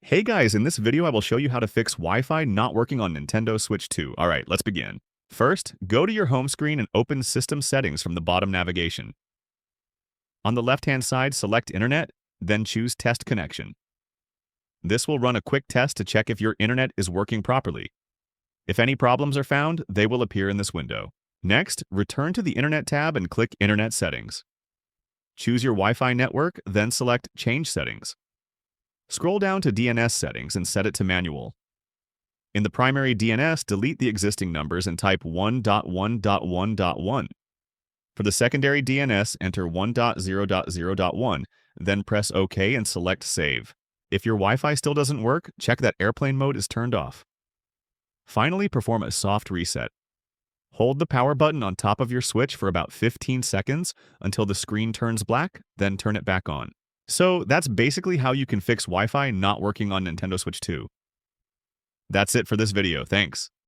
Hey guys, in this video I will show you how to fix Wi-Fi not working on Nintendo Switch 2. Alright, let's begin. First, go to your home screen and open System Settings from the bottom navigation. On the left-hand side, select Internet, then choose Test Connection. This will run a quick test to check if your internet is working properly. If any problems are found, they will appear in this window. Next, return to the Internet tab and click Internet Settings. Choose your Wi-Fi network, then select Change Settings. Scroll down to DNS settings and set it to manual. In the primary DNS, delete the existing numbers and type 1.1.1.1. For the secondary DNS, enter 1.0.0.1, then press OK and select Save. If your Wi-Fi still doesn't work, check that airplane mode is turned off. Finally, perform a soft reset. Hold the power button on top of your switch for about 15 seconds until the screen turns black, then turn it back on. So that's basically how you can fix Wi-Fi not working on Nintendo Switch 2. That's it for this video, thanks.